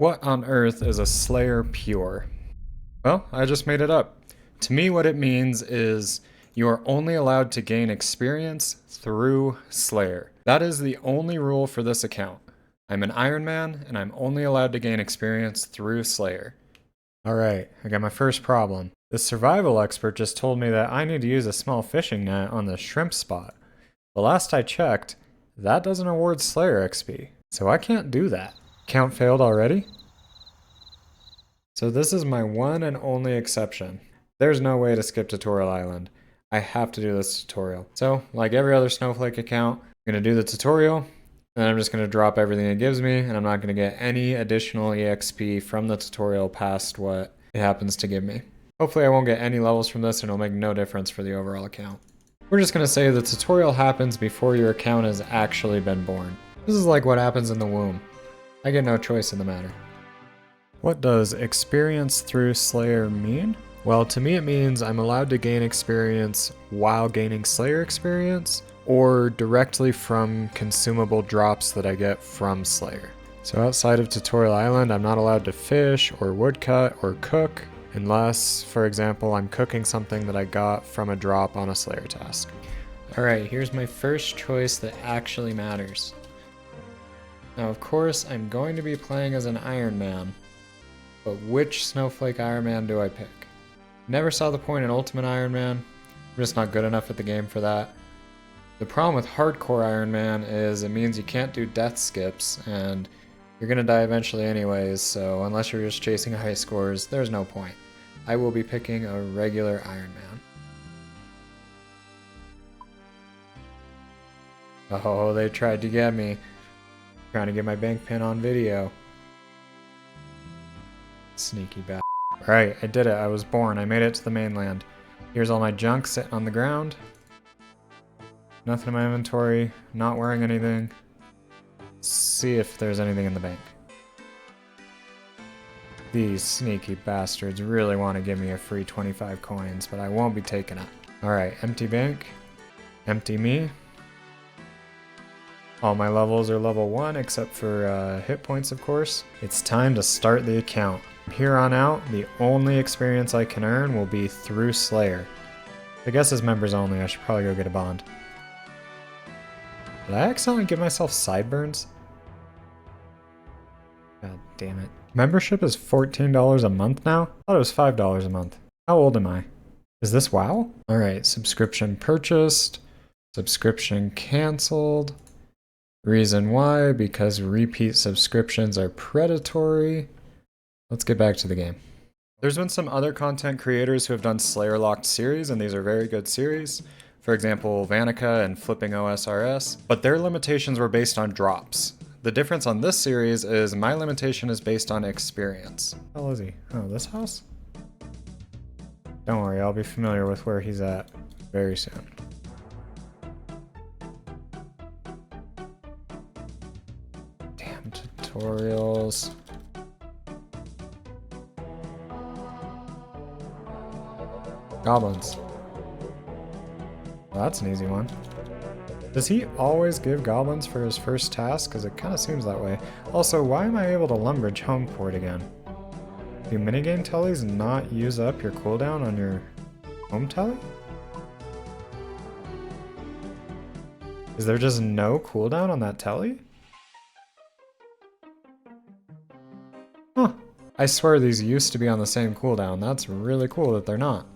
What on earth is a Slayer Pure? Well, I just made it up. To me, what it means is you are only allowed to gain experience through Slayer. That is the only rule for this account. I'm an Ironman, and I'm only allowed to gain experience through Slayer. Alright, I got my first problem. The survival expert just told me that I need to use a small fishing net on the shrimp spot. The last I checked, that doesn't award Slayer XP, so I can't do that. Count failed already? So this is my one and only exception. There's no way to skip Tutorial Island. I have to do this tutorial. So, like every other Snowflake account, I'm going to do the tutorial, and then I'm just going to drop everything it gives me, and I'm not going to get any additional EXP from the tutorial past what it happens to give me. Hopefully I won't get any levels from this, and it'll make no difference for the overall account. We're just going to say the tutorial happens before your account has actually been born. This is like what happens in the womb. I get no choice in the matter. What does experience through Slayer mean? Well, to me it means I'm allowed to gain experience while gaining Slayer experience, or directly from consumable drops that I get from Slayer. So outside of Tutorial Island, I'm not allowed to fish, or woodcut, or cook, unless, for example, I'm cooking something that I got from a drop on a Slayer task. Alright, here's my first choice that actually matters. Now, of course, I'm going to be playing as an Ironman, but which Snowflake Ironman do I pick? Never saw the point in Ultimate Ironman. I'm just not good enough at the game for that. The problem with Hardcore Ironman is it means you can't do death skips, and you're gonna die eventually anyways, so unless you're just chasing high scores, there's no point. I will be picking a regular Ironman. Oh, they tried to get me. Trying to get my bank pin on video. Sneaky bastard. Right, I did it. I was born. I made it to the mainland. Here's all my junk sitting on the ground. Nothing in my inventory. Not wearing anything. See if there's anything in the bank. These sneaky bastards really want to give me a free 25 coins, but I won't be taking it. Alright, empty bank. Empty me. All my levels are level 1 except for hit points, of course. It's time to start the account. From here on out, the only experience I can earn will be through Slayer. I guess as members only, I should probably go get a bond. Did I accidentally give myself sideburns? God damn it. Membership is $14 a month now? I thought it was $5 a month. How old am I? Is this WoW? Alright, subscription purchased. Subscription cancelled. Reason why, because repeat subscriptions are predatory. Let's get back to the game. There's been some other content creators who have done Slayer locked series, and these are very good series. For example, Vanica and Flipping OSRS, but their limitations were based on drops. The difference on this series is my limitation is based on experience. How is he? Oh, this house? Don't worry, I'll be familiar with where he's at very soon. Tutorials. Goblins. Well, that's an easy one. Does he always give goblins for his first task? Because it kind of seems that way. Also, why am I able to Lumbridge Homeport again? Do minigame tellies not use up your cooldown on your home telly? Is there just no cooldown on that telly? Huh. I swear these used to be on the same cooldown. That's really cool that they're not.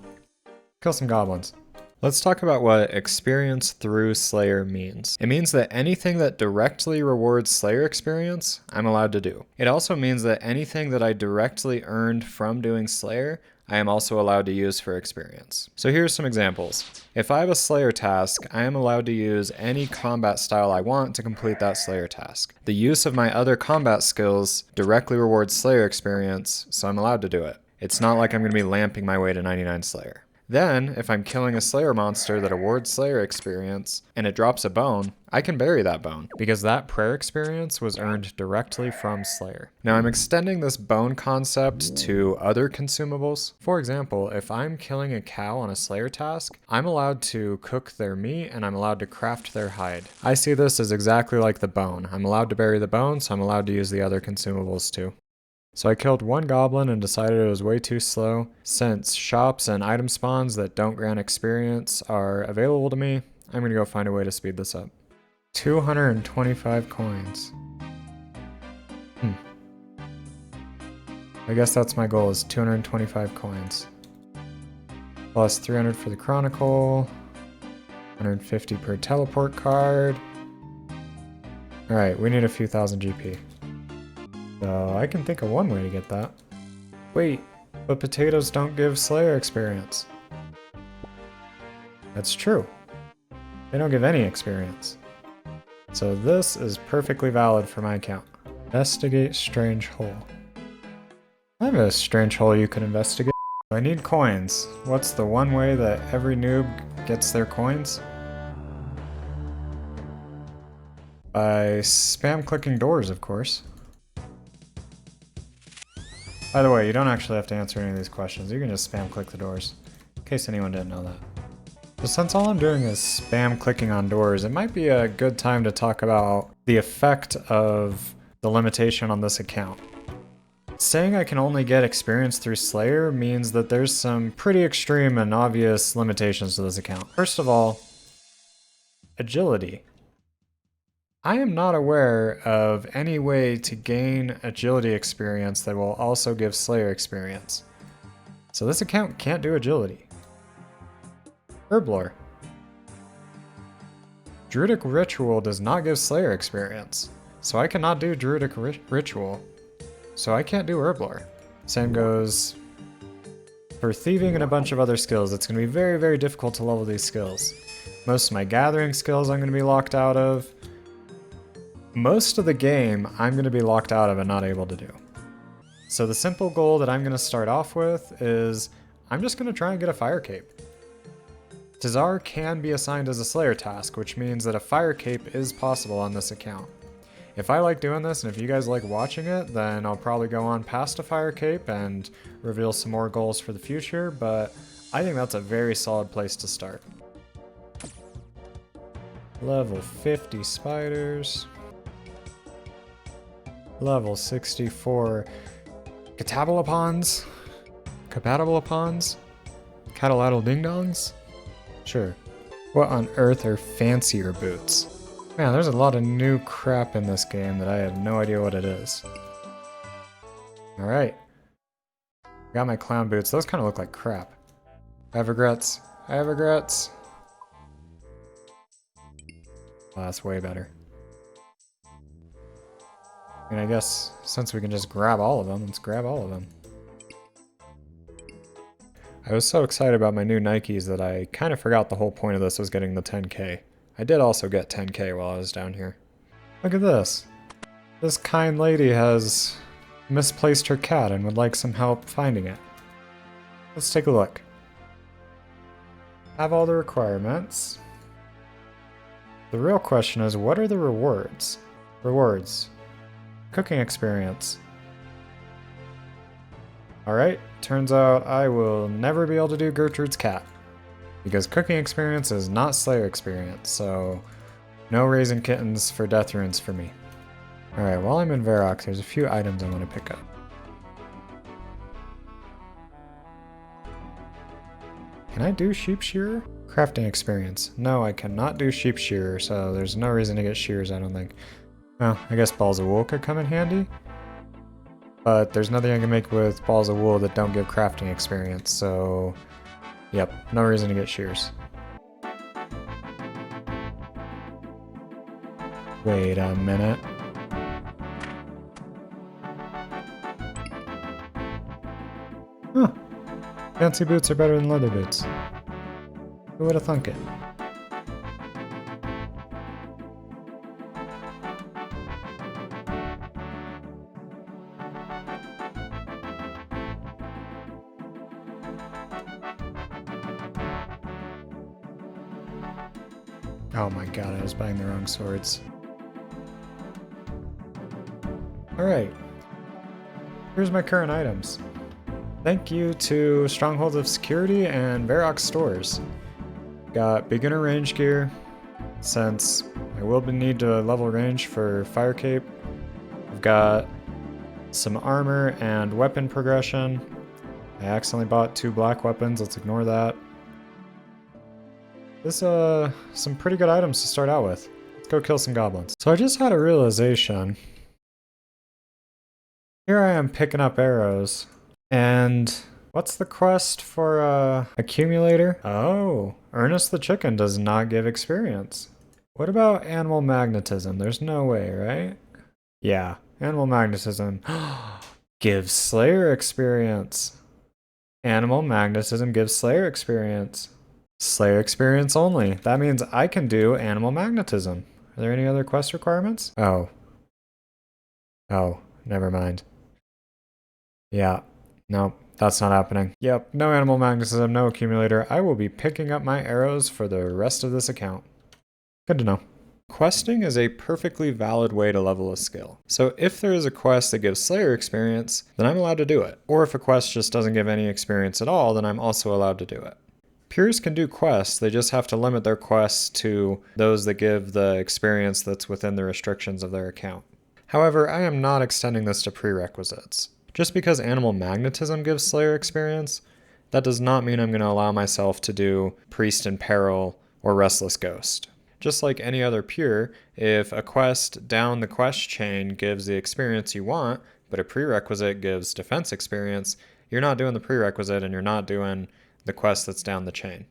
Kill some goblins. Let's talk about what experience through Slayer means. It means that anything that directly rewards Slayer experience, I'm allowed to do. It also means that anything that I directly earned from doing Slayer, I am also allowed to use for experience. So here's some examples. If I have a Slayer task, I am allowed to use any combat style I want to complete that Slayer task. The use of my other combat skills directly rewards Slayer experience, so I'm allowed to do it. It's not like I'm going to be lamping my way to 99 Slayer. Then, if I'm killing a Slayer monster that awards Slayer experience, and it drops a bone, I can bury that bone, because that prayer experience was earned directly from Slayer. Now I'm extending this bone concept to other consumables. For example, if I'm killing a cow on a Slayer task, I'm allowed to cook their meat, and I'm allowed to craft their hide. I see this as exactly like the bone. I'm allowed to bury the bone, so I'm allowed to use the other consumables too. So I killed one goblin and decided it was way too slow. Since shops and item spawns that don't grant experience are available to me, I'm gonna go find a way to speed this up. 225 coins. I guess that's my goal, is 225 coins. Plus 300 for the Chronicle, 150 per teleport card. Alright, we need a few thousand GP. So I can think of one way to get that. Wait, but potatoes don't give Slayer experience. That's true. They don't give any experience. So this is perfectly valid for my account. Investigate strange hole. I have a strange hole you could investigate. I need coins. What's the one way that every noob gets their coins? By spam clicking doors, of course. By the way, you don't actually have to answer any of these questions. You can just spam click the doors, in case anyone didn't know that. So since all I'm doing is spam clicking on doors, it might be a good time to talk about the effect of the limitation on this account. Saying I can only get experience through Slayer means that there's some pretty extreme and obvious limitations to this account. First of all, agility. I am not aware of any way to gain agility experience that will also give Slayer experience. So this account can't do agility. Herblore. Druidic Ritual does not give Slayer experience, so I cannot do Druidic Ritual. So I can't do Herblore. Same goes for Thieving and a bunch of other skills. It's going to be very, very difficult to level these skills. Most of my Gathering skills I'm going to be locked out of. Most of the game I'm going to be locked out of and not able to do. So the simple goal that I'm going to start off with is I'm just going to try and get a fire cape. Tazar can be assigned as a Slayer task, which means that a fire cape is possible on this account. If I like doing this, and if you guys like watching it, then I'll probably go on past a fire cape and reveal some more goals for the future, but I think that's a very solid place to start. Level 50 spiders. Level 64 catabalapons? Compatibilapons? Cataladdle ding-dongs? Sure. What on earth are fancier boots? Man, there's a lot of new crap in this game that I have no idea what it is. Alright. Got my clown boots. Those kind of look like crap. I have regrets. I have regrets. Oh, that's way better. I mean, I guess since we can just grab all of them, let's grab all of them. I was so excited about my new Nikes that I kind of forgot the whole point of this was getting the 10k. I did also get 10k while I was down here. Look at this. This kind lady has misplaced her cat and would like some help finding it. Let's take a look. Have all the requirements. The real question is, what are the rewards? Rewards. Cooking experience. Alright, turns out I will never be able to do Gertrude's cat. Because cooking experience is not Slayer experience, so no raising kittens for death runes for me. Alright, while I'm in Varrock, there's a few items I want to pick up. Can I do sheep shearer? Crafting experience. No, I cannot do sheep shearer, so there's no reason to get shears, I don't think. Well, I guess balls of wool could come in handy. But there's nothing I can make with balls of wool that don't give crafting experience, so yep, no reason to get shears. Wait a minute. Huh. Fancy boots are better than leather boots. Who would have thunk it? Oh my god, I was buying the wrong swords. Alright. Here's my current items. Thank you to Strongholds of Security and Varrock stores. Got beginner range gear, since I will need to level range for firecape. I've got some armor and weapon progression. I accidentally bought 2 black weapons, let's ignore that. This some pretty good items to start out with. Let's go kill some goblins. So I just had a realization. Here I am picking up arrows, and what's the quest for accumulator? Oh, Ernest the chicken does not give experience. What about animal magnetism? There's no way, right? Yeah, animal magnetism gives Slayer experience. Animal magnetism gives Slayer experience. Slayer experience only. That means I can do animal magnetism. Are there any other quest requirements? Oh. Oh, never mind. Yeah, no, that's not happening. Yep, no animal magnetism, no accumulator. I will be picking up my arrows for the rest of this account. Good to know. Questing is a perfectly valid way to level a skill. So if there is a quest that gives Slayer experience, then I'm allowed to do it. Or if a quest just doesn't give any experience at all, then I'm also allowed to do it. Pures can do quests, they just have to limit their quests to those that give the experience that's within the restrictions of their account. However, I am not extending this to prerequisites. Just because animal magnetism gives Slayer experience, that does not mean I'm going to allow myself to do Priest in Peril or Restless Ghost. Just like any other pure, if a quest down the quest chain gives the experience you want, but a prerequisite gives defense experience, you're not doing the prerequisite and you're not doing the quest that's down the chain.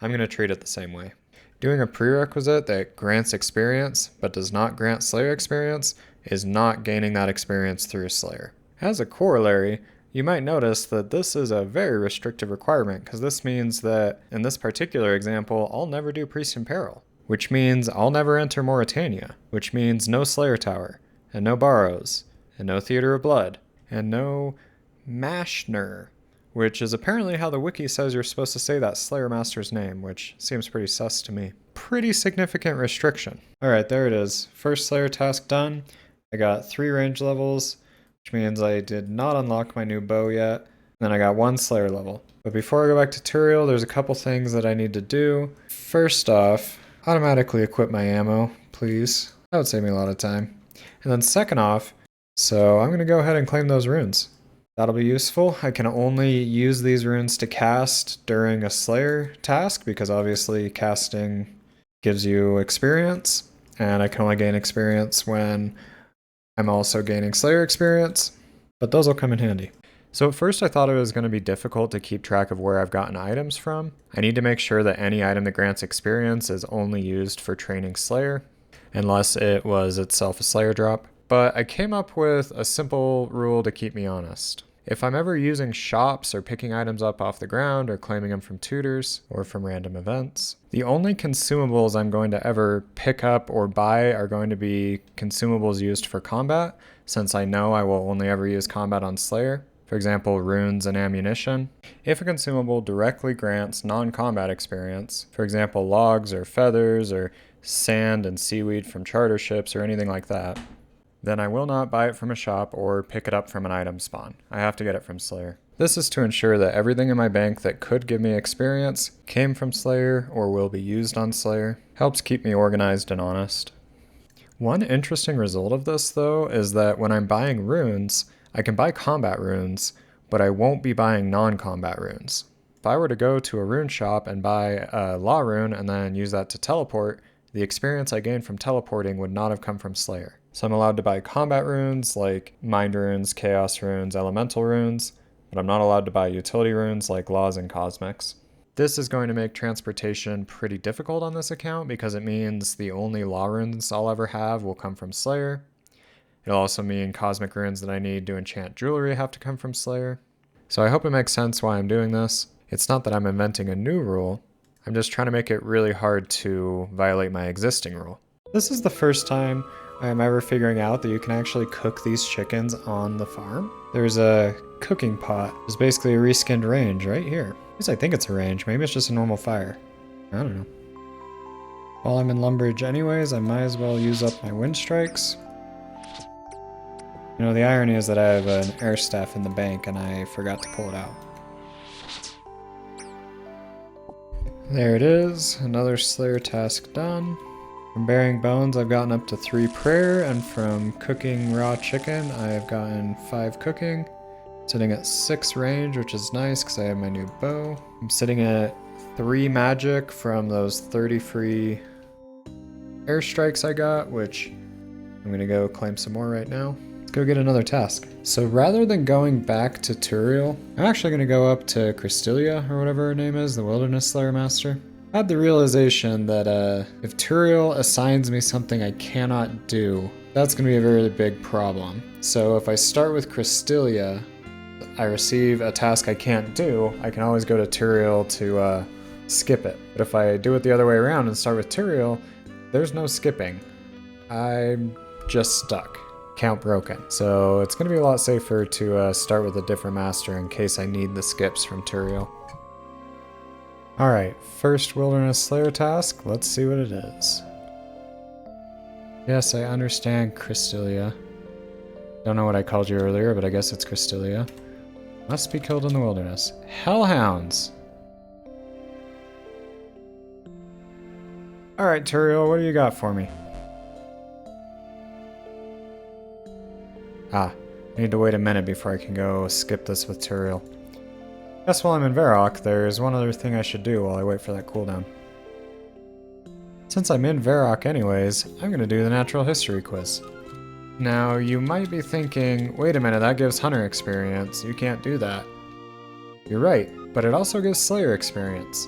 I'm going to treat it the same way. Doing a prerequisite that grants experience but does not grant Slayer experience is not gaining that experience through Slayer. As a corollary, you might notice that this is a very restrictive requirement because this means that in this particular example, I'll never do Priest in Peril, which means I'll never enter Morytania, which means no Slayer Tower, and no Barrows, and no Theater of Blood, and no Mashner, which is apparently how the wiki says you're supposed to say that Slayer Master's name, which seems pretty sus to me. Pretty significant restriction. Alright, there it is. First Slayer task done. I got 3 range levels, which means I did not unlock my new bow yet. Then I got 1 Slayer level. But before I go back to Turael, there's a couple things that I need to do. First off, automatically equip my ammo, please. That would save me a lot of time. And then second off, so I'm going to go ahead and claim those runes. That'll be useful. I can only use these runes to cast during a Slayer task because obviously casting gives you experience, and I can only gain experience when I'm also gaining Slayer experience, but those will come in handy. So at first I thought it was going to be difficult to keep track of where I've gotten items from. I need to make sure that any item that grants experience is only used for training Slayer, unless it was itself a Slayer drop. But I came up with a simple rule to keep me honest. If I'm ever using shops or picking items up off the ground or claiming them from tutors or from random events, the only consumables I'm going to ever pick up or buy are going to be consumables used for combat, since I know I will only ever use combat on Slayer. For example, runes and ammunition. If a consumable directly grants non-combat experience, for example logs or feathers or sand and seaweed from charter ships or anything like that, then I will not buy it from a shop or pick it up from an item spawn. I have to get it from Slayer. This is to ensure that everything in my bank that could give me experience came from Slayer or will be used on Slayer. Helps keep me organized and honest. One interesting result of this, though, is that when I'm buying runes, I can buy combat runes, but I won't be buying non-combat runes. If I were to go to a rune shop and buy a law rune and then use that to teleport, the experience I gained from teleporting would not have come from Slayer. So I'm allowed to buy combat runes like mind runes, chaos runes, elemental runes, but I'm not allowed to buy utility runes like laws and cosmics. This is going to make transportation pretty difficult on this account because it means the only law runes I'll ever have will come from Slayer. It'll also mean cosmic runes that I need to enchant jewelry have to come from Slayer. So I hope it makes sense why I'm doing this. It's not that I'm inventing a new rule, I'm just trying to make it really hard to violate my existing rule. This is the first time I'm ever figuring out that you can actually cook these chickens on the farm. There's a cooking pot. There's basically a reskinned range right here. At least I think it's a range. Maybe it's just a normal fire. I don't know. While I'm in Lumbridge anyways, I might as well use up my wind strikes. You know, the irony is that I have an air staff in the bank and I forgot to pull it out. There it is. Another Slayer task done. From burying bones, I've gotten up to 3 prayer, and from cooking raw chicken, I've gotten 5 cooking. Sitting at 6 range, which is nice because I have my new bow. I'm sitting at 3 magic from those 30 free airstrikes I got, which I'm gonna go claim some more right now. Let's go get another task. So rather than going back to Turael, I'm actually gonna go up to Cristilia, or whatever her name is, the Wilderness Slayer Master. I had the realization that if Turael assigns me something I cannot do, that's gonna be a very big problem. So if I start with Cristilia, I receive a task I can't do, I can always go to Turael to skip it. But if I do it the other way around and start with Turael, there's no skipping. I'm just stuck. Count broken. So it's going to be a lot safer to start with a different master in case I need the skips from Turael. Alright, first Wilderness Slayer task. Let's see what it is. Yes, I understand Cristilia. Don't know what I called you earlier, but I guess it's Cristilia. Must be killed in the wilderness. Hellhounds! Alright, Turael, what do you got for me? I need to wait a minute before I can go skip this with Turael. Guess while I'm in Varrock, there's one other thing I should do while I wait for that cooldown. Since I'm in Varrock anyways, I'm gonna do the natural history quiz. Now, you might be thinking, wait a minute, that gives Hunter experience. You can't do that. You're right, but it also gives Slayer experience.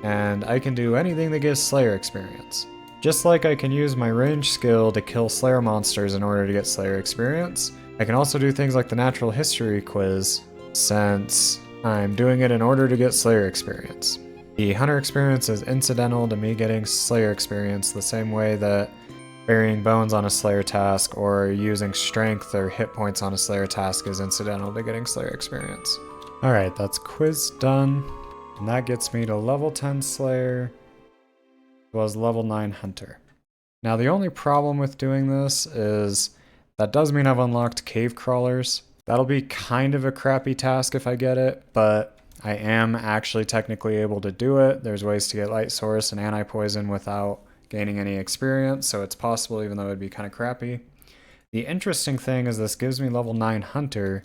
And I can do anything that gives Slayer experience. Just like I can use my range skill to kill Slayer monsters in order to get Slayer experience, I can also do things like the natural history quiz, since I'm doing it in order to get Slayer experience. The Hunter experience is incidental to me getting Slayer experience the same way that burying bones on a Slayer task or using strength or hit points on a Slayer task is incidental to getting Slayer experience. Alright, that's quiz done. And that gets me to level 10 Slayer, as well as level 9 Hunter. Now the only problem with doing this is that does mean I've unlocked cave crawlers. That'll be kind of a crappy task if I get it, but I am actually technically able to do it. There's ways to get light source and anti-poison without gaining any experience, so it's possible even though it'd be kind of crappy. The interesting thing is this gives me level 9 Hunter,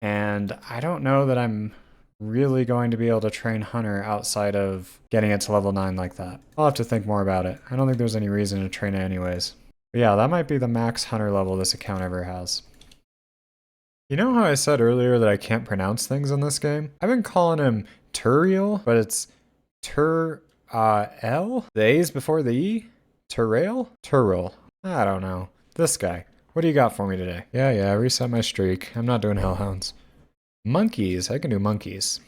and I don't know that I'm really going to be able to train Hunter outside of getting it to level 9 like that. I'll have to think more about it. I don't think there's any reason to train it anyways. But yeah, that might be the max Hunter level this account ever has. You know how I said earlier that I can't pronounce things in this game? I've been calling him Turael, but it's Turael? The A's before the E? Turael? Turael. I don't know. This guy. What do you got for me today? Yeah, reset my streak. I'm not doing hellhounds. Monkeys. I can do monkeys.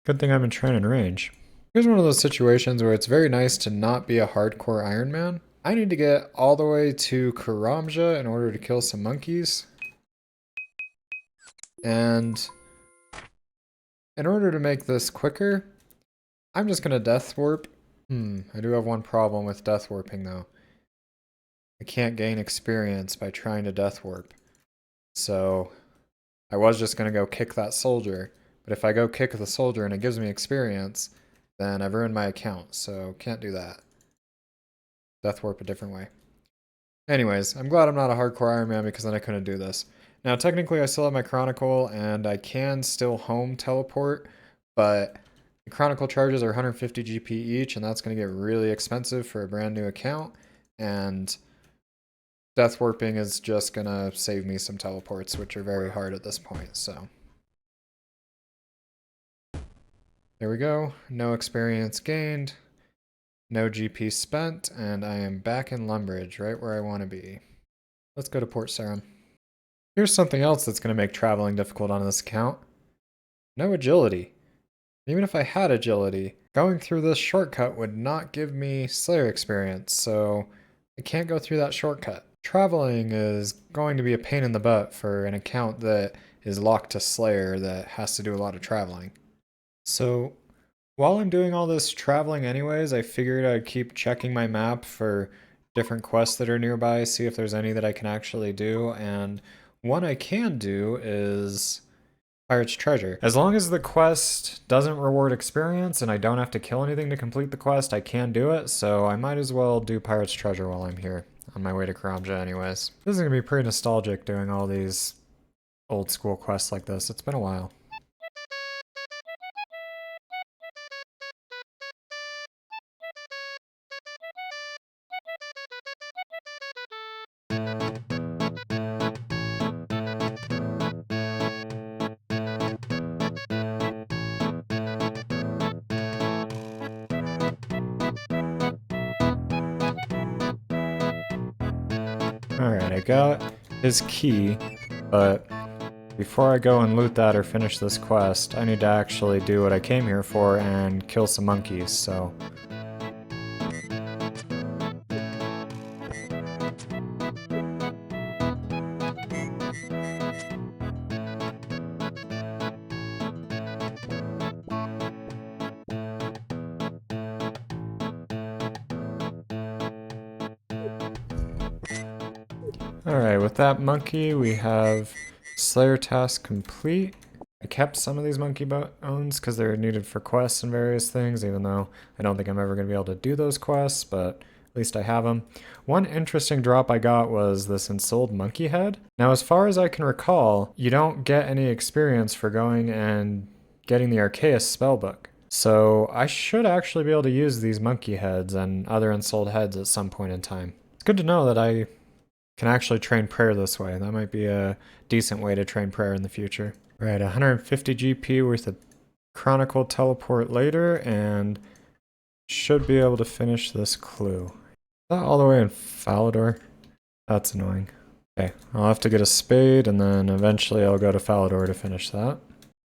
Good thing I've been training range. Here's one of those situations where it's very nice to not be a hardcore Ironman. I need to get all the way to Karamja in order to kill some monkeys. And in order to make this quicker, I'm just gonna death warp. I do have one problem with death warping though. I can't gain experience by trying to death warp. So I was just gonna go kick that soldier, but if I go kick the soldier and it gives me experience, then I've ruined my account, so can't do that. Death warp a different way. Anyways, I'm glad I'm not a hardcore Iron Man because then I couldn't do this. Now, technically, I still have my Chronicle, and I can still home teleport, but the Chronicle charges are 150 GP each, and that's going to get really expensive for a brand new account, and Death Warping is just going to save me some teleports, which are very hard at this point, so. There we go. No experience gained, no GP spent, and I am back in Lumbridge, right where I want to be. Let's go to Port Sarim. Here's something else that's going to make traveling difficult on this account. No agility. Even if I had agility, going through this shortcut would not give me Slayer experience, so I can't go through that shortcut. Traveling is going to be a pain in the butt for an account that is locked to Slayer that has to do a lot of traveling. So while I'm doing all this traveling anyways, I figured I'd keep checking my map for different quests that are nearby, see if there's any that I can actually do, and one I can do is Pirate's Treasure. As long as the quest doesn't reward experience and I don't have to kill anything to complete the quest, I can do it, so I might as well do Pirate's Treasure while I'm here. On my way to Karamja anyways. This is gonna be pretty nostalgic doing all these old school quests like this. It's been a while. Alright, I got his key, but before I go and loot that or finish this quest, I need to actually do what I came here for and kill some monkeys, so... Alright, with that monkey, we have Slayer task complete. I kept some of these monkey bones because they're needed for quests and various things, even though I don't think I'm ever going to be able to do those quests, but at least I have them. One interesting drop I got was this ensouled monkey head. Now, as far as I can recall, you don't get any experience for going and getting the Arceus spellbook. So I should actually be able to use these monkey heads and other ensouled heads at some point in time. It's good to know that I can actually train prayer this way. That might be a decent way to train prayer in the future. Right, 150 GP worth of Chronicle teleport later, and should be able to finish this clue. Is that all the way in Falador? That's annoying. Okay, I'll have to get a spade, and then eventually I'll go to Falador to finish that.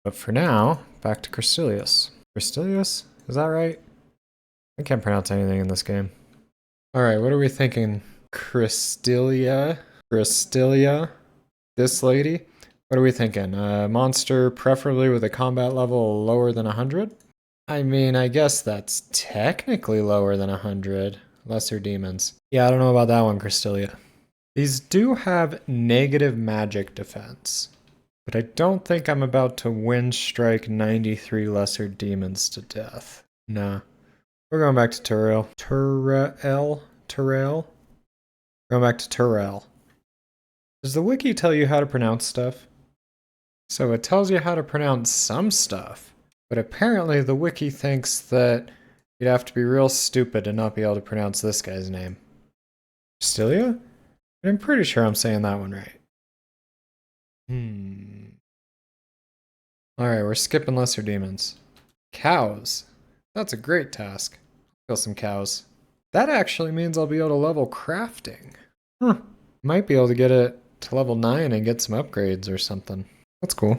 But for now, back to Crystilius. Crystilius? Is that right? I can't pronounce anything in this game. Alright, what are we thinking? Crystilia? This lady? What are we thinking? A monster preferably with a combat level lower than 100? I mean, I guess that's technically lower than 100. Lesser demons. Yeah, I don't know about that one, Crystilia. These do have negative magic defense, but I don't think I'm about to wind strike 93 lesser demons to death. Nah. We're going back to Turael. Turael? Going back to Turael. Does the wiki tell you how to pronounce stuff? So it tells you how to pronounce some stuff, but apparently the wiki thinks that you'd have to be real stupid to not be able to pronounce this guy's name. Stylia? I'm pretty sure I'm saying that one right. Alright, we're skipping lesser demons. Cows. That's a great task. Kill some cows. That actually means I'll be able to level crafting. Huh. Might be able to get it to level 9 and get some upgrades or something. That's cool.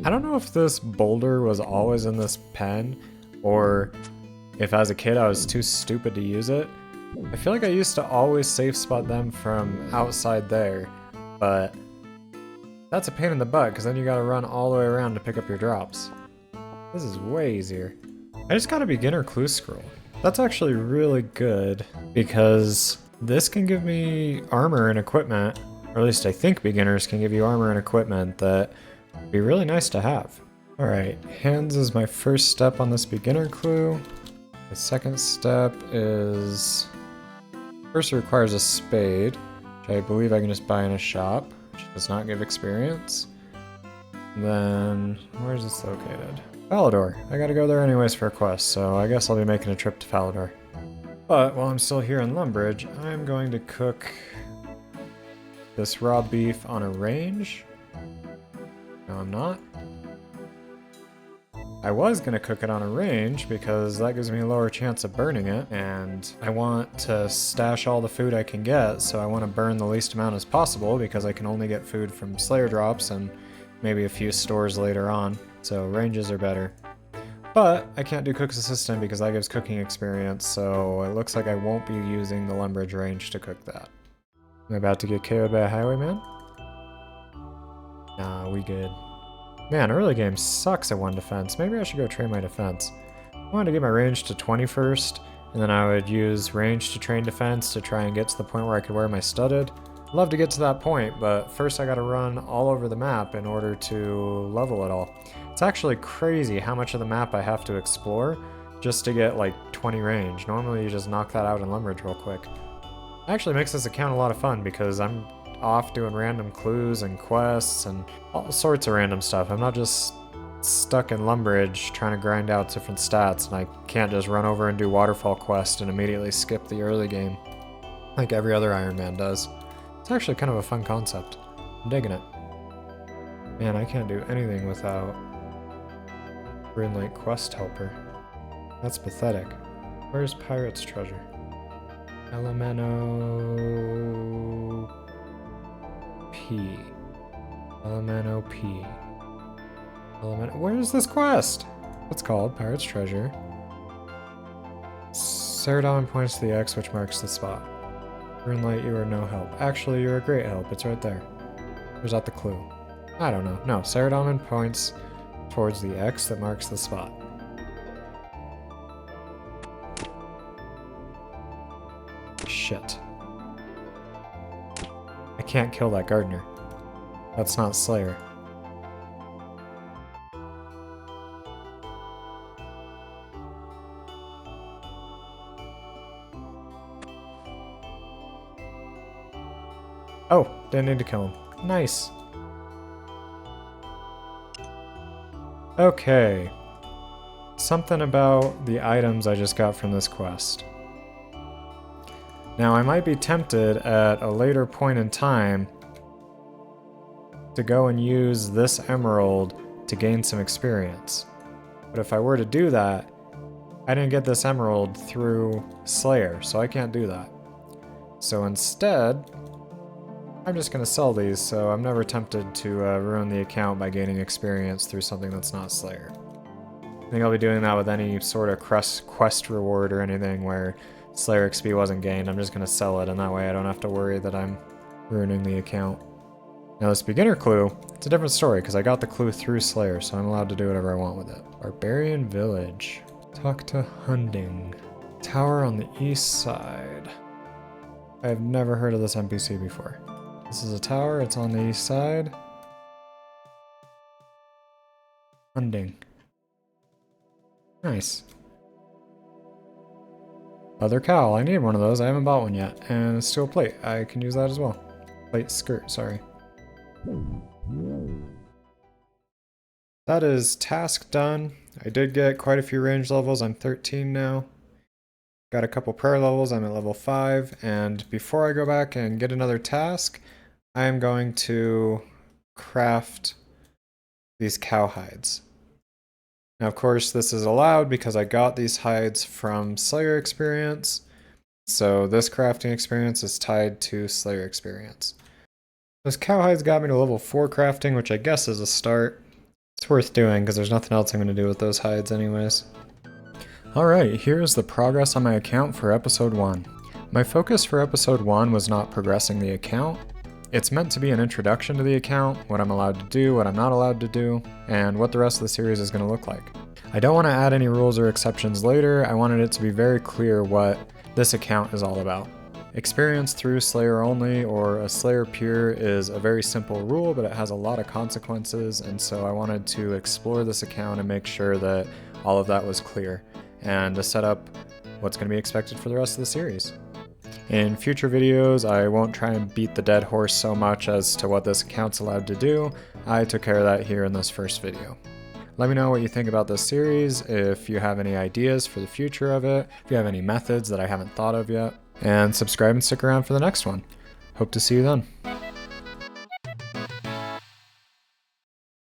I don't know if this boulder was always in this pen, or if as a kid I was too stupid to use it. I feel like I used to always safe spot them from outside there, but that's a pain in the butt because then you gotta run all the way around to pick up your drops. This is way easier. I just got a beginner clue scroll. That's actually really good because this can give me armor and equipment, or at least I think beginners can give you armor and equipment that would be really nice to have. Alright, hands is my first step on this beginner clue. The second step is... First it requires a spade, which I believe I can just buy in a shop, which does not give experience. And then, where is this located? Falador. I gotta go there anyways for a quest, so I guess I'll be making a trip to Falador. But while I'm still here in Lumbridge, I'm going to cook this raw beef on a range. No, I'm not. I was going to cook it on a range because that gives me a lower chance of burning it, and I want to stash all the food I can get, so I want to burn the least amount as possible because I can only get food from Slayer drops and maybe a few stores later on, so ranges are better. But I can't do Cook's Assistant because that gives cooking experience, so it looks like I won't be using the Lumbridge range to cook that. Am I about to get KO'd by a highwayman? Nah, we good. Man, early game sucks at 1 defense. Maybe I should go train my defense. I wanted to get my range to 20 first, and then I would use range to train defense to try and get to the point where I could wear my studded. I'd love to get to that point, but first I gotta run all over the map in order to level it all. It's actually crazy how much of the map I have to explore just to get like 20 range. Normally you just knock that out in Lumbridge real quick. It actually makes this account a lot of fun because I'm off doing random clues and quests and all sorts of random stuff. I'm not just stuck in Lumbridge trying to grind out different stats, and I can't just run over and do waterfall quest and immediately skip the early game like every other Iron Man does. It's actually kind of a fun concept. I'm digging it. Man, I can't do anything without Greenlight Quest Helper. That's pathetic. Where's Pirate's treasure? Elemento P. Elemento P. Where's this quest? It's called Pirate's Treasure. Ceridon points to the X, which marks the spot. Greenlight, you are no help. Actually, you're a great help. It's right there. Where's that the clue? I don't know. No, Ceridon points towards the X that marks the spot. Shit. I can't kill that gardener. That's not Slayer. Oh, didn't need to kill him. Nice. Okay. Something about the items I just got from this quest. Now, I might be tempted at a later point in time to go and use this emerald to gain some experience. But if I were to do that, I didn't get this emerald through Slayer, so I can't do that. So instead, I'm just going to sell these, so I'm never tempted to ruin the account by gaining experience through something that's not Slayer. I think I'll be doing that with any sort of quest reward or anything where Slayer XP wasn't gained. I'm just going to sell it, and that way I don't have to worry that I'm ruining the account. Now this beginner clue, it's a different story because I got the clue through Slayer, so I'm allowed to do whatever I want with it. Barbarian Village. Talk to Hunding. Tower on the east side. I have never heard of this NPC before. This is a tower, it's on the east side. Hunding. Nice. Leather cowl, I need one of those, I haven't bought one yet. And steel plate, I can use that as well. Plate skirt, sorry. That is task done. I did get quite a few range levels, I'm 13 now. Got a couple prayer levels, I'm at level 5. And before I go back and get another task, I am going to craft these cow hides. Now, of course, this is allowed because I got these hides from Slayer experience. So this crafting experience is tied to Slayer experience. Those cow hides got me to level 4 crafting, which I guess is a start. It's worth doing because there's nothing else I'm going to do with those hides anyways. Alright, here's the progress on my account for episode 1. My focus for episode 1 was not progressing the account. It's meant to be an introduction to the account, what I'm allowed to do, what I'm not allowed to do, and what the rest of the series is going to look like. I don't want to add any rules or exceptions later, I wanted it to be very clear what this account is all about. Experience through Slayer only or a Slayer pure is a very simple rule, but it has a lot of consequences, and so I wanted to explore this account and make sure that all of that was clear, and to set up what's going to be expected for the rest of the series. In future videos, I won't try and beat the dead horse so much as to what this account's allowed to do. I took care of that here in this first video. Let me know what you think about this series, if you have any ideas for the future of it, if you have any methods that I haven't thought of yet, and subscribe and stick around for the next one. Hope to see you then.